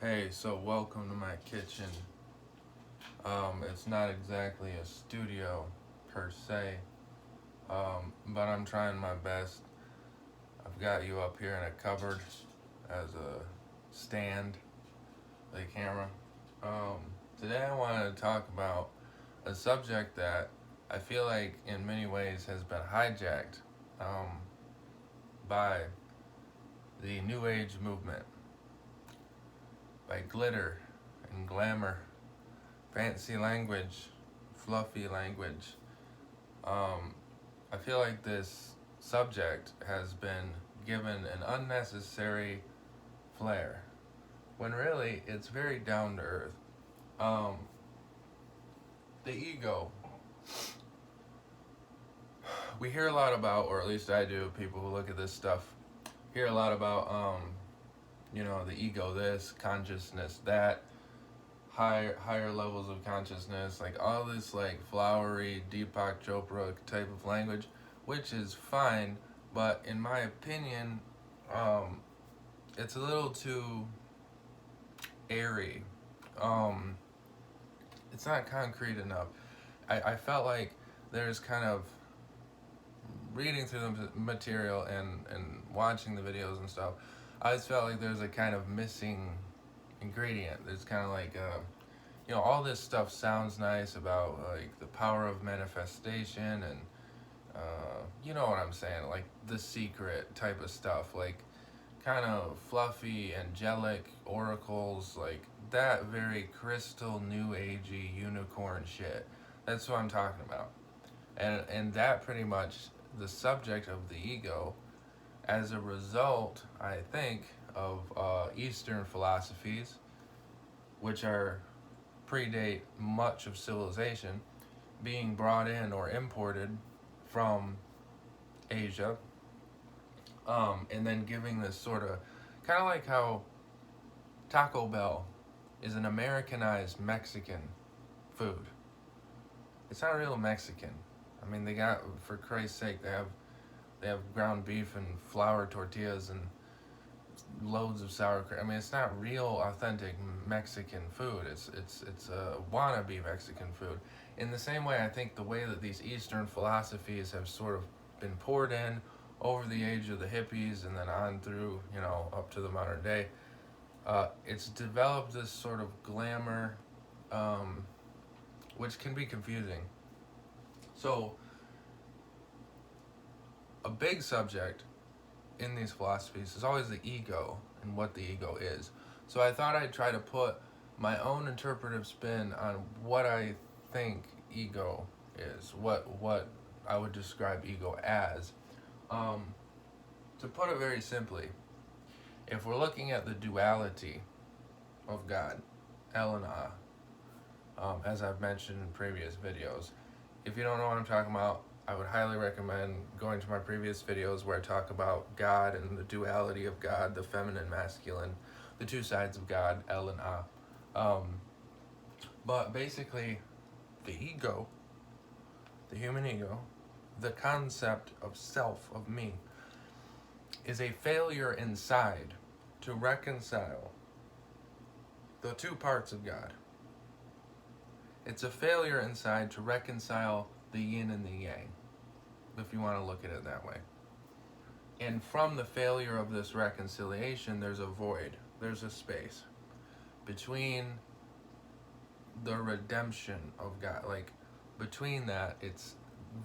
Hey, so welcome to my kitchen. It's not exactly a studio per se, but I'm trying my best. I've got you up here in a cupboard as a stand, the camera. Um, Today I wanted to talk about a subject that I feel like in many ways has been hijacked um, by the New Age movement, by glitter and glamour, fancy language, fluffy language. Um, I feel like this subject has been given an unnecessary flair when really it's very down to earth. Um, the ego. We hear a lot about, or at least I do, people who look at this stuff hear a lot about, the ego, this, consciousness, that, higher levels of consciousness, like all this like flowery Deepak Chopra type of language, which is fine, but in my opinion, um, it's a little too airy. Um, it's not concrete enough. I felt like there's kind of reading through the material and watching the videos and stuff. I just felt like there's a kind of missing ingredient. There's kind of like all this stuff sounds nice about like the power of manifestation and you know what I'm saying, like the secret type of stuff, like kind of fluffy, angelic oracles, like that very crystal new agey unicorn shit. That's what I'm talking about. And that pretty much the subject of the ego as a result, I think, of Eastern philosophies, which are predate much of civilization, being brought in or imported from Asia, and then giving this sort of kind of like how Taco Bell is an Americanized Mexican food. It's not real Mexican. I mean, they got, for Christ's sake, they have ground beef and flour tortillas and loads of sauerkraut. I mean, it's not real authentic Mexican food. It's a wannabe Mexican food. In the same way, I think the way that these Eastern philosophies have sort of been poured in over the age of the hippies and then on through, up to the modern day, it's developed this sort of glamour, um, which can be confusing. So, a big subject in these philosophies is always the ego and what the ego is. So I thought I'd try to put my own interpretive spin on what I think ego is, what I would describe ego as. Um, to put it very simply, if we're looking at the duality of God, El and as I've mentioned in previous videos, if you don't know what I'm talking about, I would highly recommend going to my previous videos where I talk about God and the duality of God, the feminine, masculine, the two sides of God, El and But basically, the ego, the human ego, the concept of self, of me, is a failure inside to reconcile the two parts of God. It's a failure inside to reconcile the yin and the yang, if you want to look at it that way. And from the failure of this reconciliation, there's a void, there's a space between the redemption of God. Like, between that, it's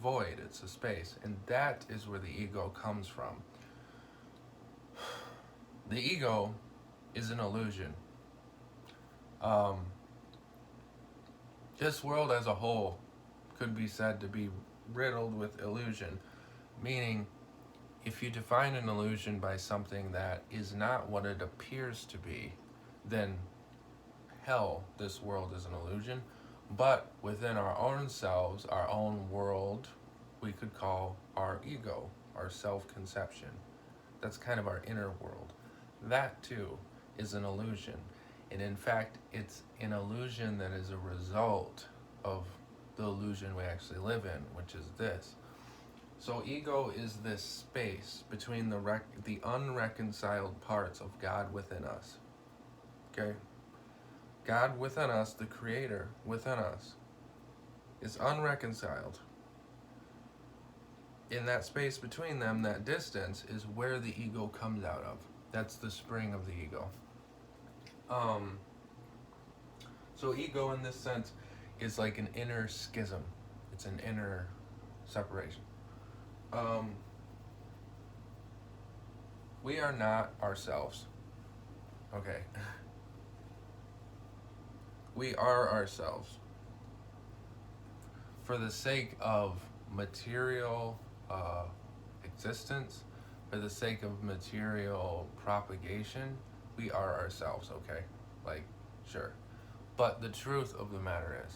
void, it's a space. And that is where the ego comes from. The ego is an illusion. This world as a whole could be said to be riddled with illusion, meaning if you define an illusion by something that is not what it appears to be, then hell, this world is an illusion. But within our own selves, our own world, we could call our ego, our self-conception. That's kind of our inner world. That too is an illusion. And in fact, it's an illusion that is a result of the illusion we actually live in, which is this. So ego is this space between the unreconciled parts of God within us. Okay? God within us, the Creator within us, is unreconciled. In that space between them, that distance, is where the ego comes out of. That's the spring of the ego. So ego in this sense is like an inner schism. It's an inner separation. We are not ourselves. Okay. We are ourselves. For the sake of material existence, for the sake of material propagation, we are ourselves, okay? Like, sure. But the truth of the matter is,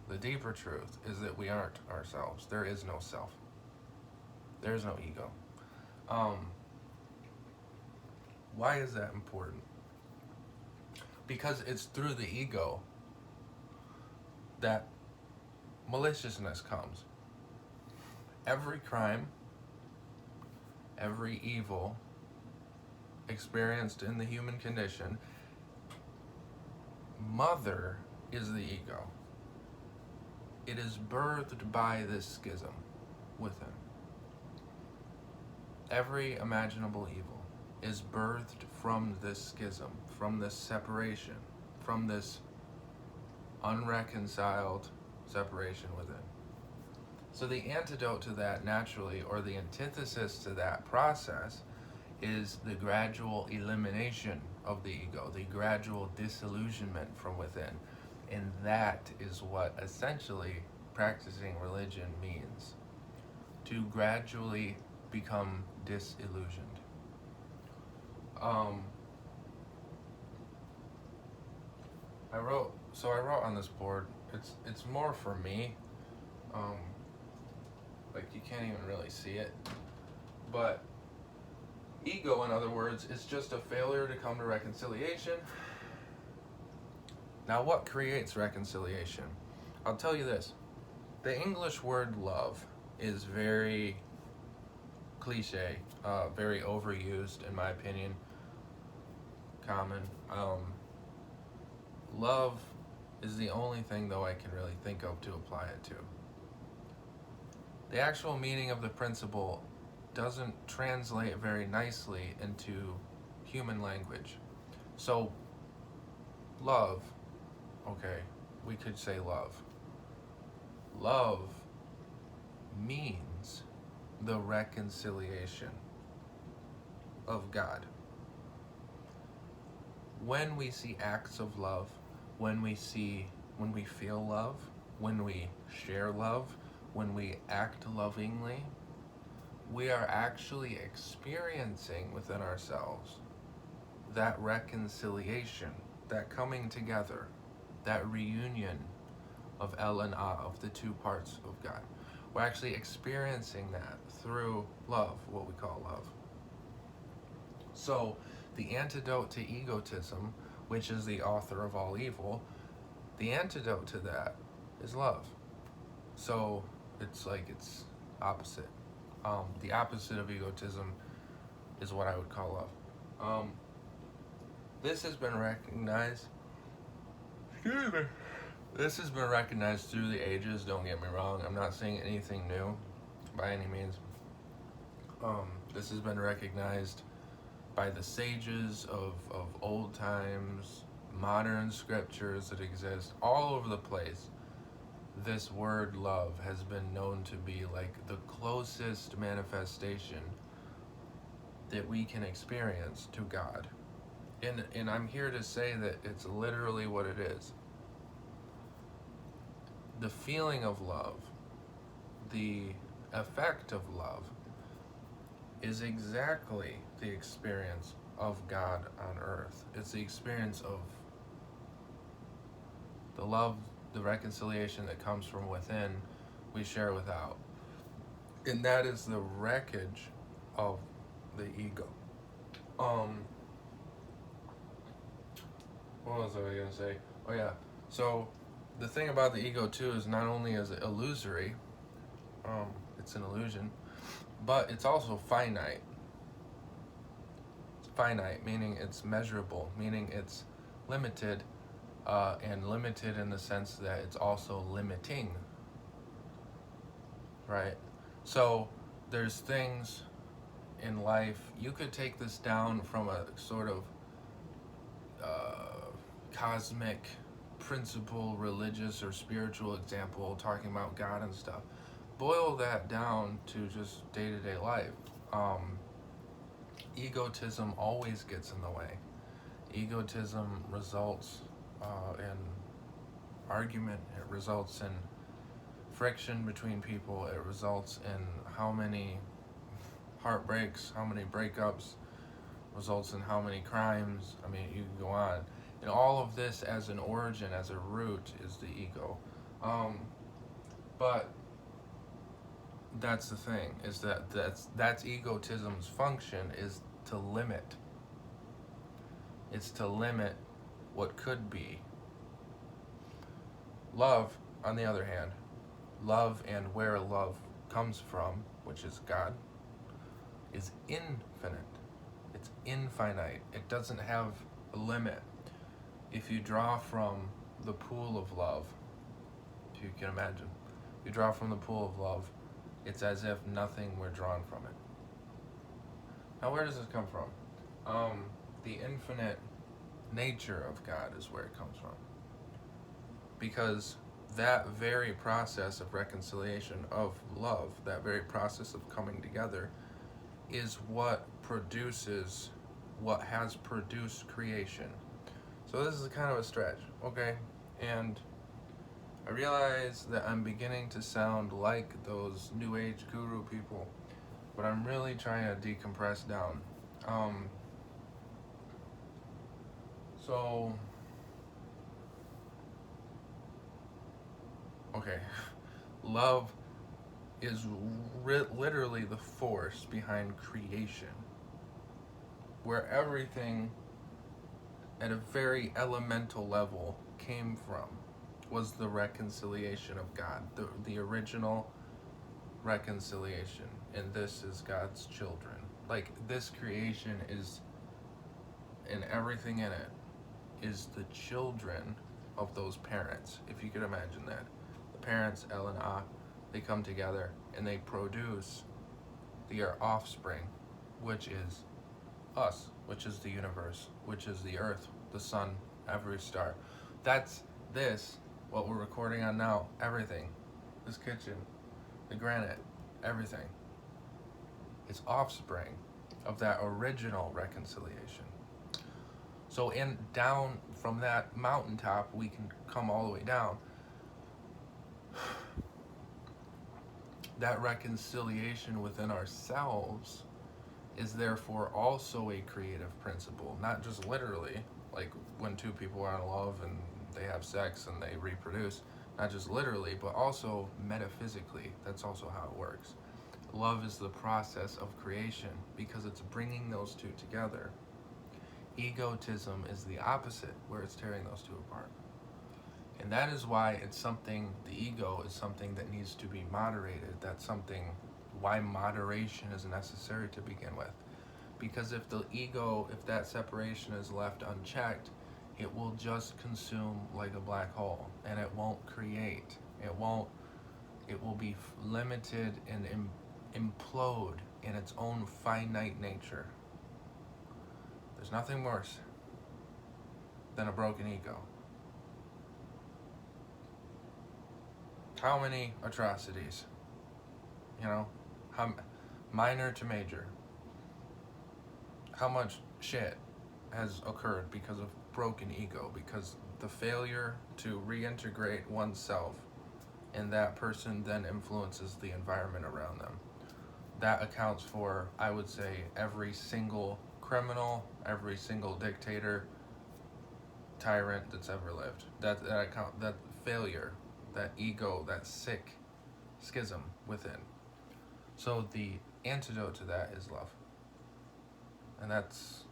the deeper truth is that we aren't ourselves. There is no self. There is no ego. Why is that important? Because it's through the ego that maliciousness comes. Every crime, every evil experienced in the human condition, mother is the ego. It is birthed by this schism within. Every imaginable evil is birthed from this schism, from this separation, from this unreconciled separation within. So the antidote to that naturally, or the antithesis to that process, is the gradual elimination of the ego, the gradual disillusionment from within. And that is what essentially practicing religion means. To gradually become disillusioned. I wrote on this board, it's more for me. Like you can't even really see it. But ego, in other words, is just a failure to come to reconciliation. Now, what creates reconciliation? I'll tell you this. The English word love is very cliche, very overused, in my opinion. Common. Love is the only thing, though, I can really think of to apply it to. The actual meaning of the principle doesn't translate very nicely into human language. So, love, okay, we could say love. Love means the reconciliation of God. When we see acts of love, when we feel love, when we share love, when we act lovingly, we are actually experiencing within ourselves that reconciliation, that coming together, that reunion of El and Ah, of the two parts of God. We're actually experiencing that through love, what we call love. So, the antidote to egotism, which is the author of all evil, the antidote to that is love. So, it's opposite. The opposite of egotism is what I would call love. This has been recognized. Excuse me. This has been recognized through the ages, don't get me wrong. I'm not saying anything new by any means. This has been recognized by the sages of old times, modern scriptures that exist all over the place. This word love has been known to be like the closest manifestation that we can experience to God. And I'm here to say that it's literally what it is. The feeling of love, the effect of love, is exactly the experience of God on earth. It's the experience of the love, the reconciliation that comes from within, we share without. And that is the wreckage of the ego. What was I going to say? Oh yeah, so the thing about the ego too is not only is it illusory, it's an illusion, but it's also finite. It's finite, meaning it's measurable, meaning it's limited and limited in the sense that it's also limiting, right? So there's things in life, you could take this down from a sort of cosmic principle, religious or spiritual example, talking about God and stuff. Boil that down to just day-to-day life. Egotism always gets in the way. Egotism results in argument. It results in friction between people. It results in how many heartbreaks, how many breakups, results in how many crimes. I mean, you can go on. And all of this as an origin, as a root, is the ego. But that's the thing, is that's egotism's function, is to limit. It's to limit what could be. Love, on the other hand, love and where love comes from, which is God, is infinite. It's infinite. It doesn't have a limit. If you draw from the pool of love, if you can imagine, you draw from the pool of love, it's as if nothing were drawn from it. Now, where does this come from? The infinite nature of God is where it comes from. Because that very process of reconciliation, of love, that very process of coming together, is what produces, what has produced creation. So this is kind of a stretch, okay? And I realize that I'm beginning to sound like those New Age guru people, but I'm really trying to decompress down. Okay, love is literally the force behind creation, where everything at a very elemental level came from was the reconciliation of God, the original reconciliation. And this is God's children. Like, this creation is, and everything in it is the children of those parents, if you could imagine that. The parents, El and Ah, they come together and they produce their offspring, which is us, which is the universe, which is the earth, the sun, every star. That's this, what we're recording on now, everything. This kitchen, the granite, everything. It's offspring of that original reconciliation. So down from that mountaintop, we can come all the way down. That reconciliation within ourselves is therefore also a creative principle, not just literally, like when two people are in love and they have sex and they reproduce, not just literally, but also metaphysically. That's also how it works. Love is the process of creation because it's bringing those two together. Egotism is the opposite, where it's tearing those two apart. And that is why it's something, the ego is something that needs to be moderated. That's something, why moderation is necessary to begin with. Because if the ego, if that separation is left unchecked, it will just consume like a black hole, and it won't create. It will be limited and implode in its own finite nature. There's nothing worse than a broken ego. How many atrocities, minor to major, how much shit has occurred because of broken ego, because the failure to reintegrate oneself, and that person then influences the environment around them. That accounts for, I would say, every single criminal, every single dictator, tyrant that's ever lived. That failure, that ego, that sick schism within. So the antidote to that is love. And that's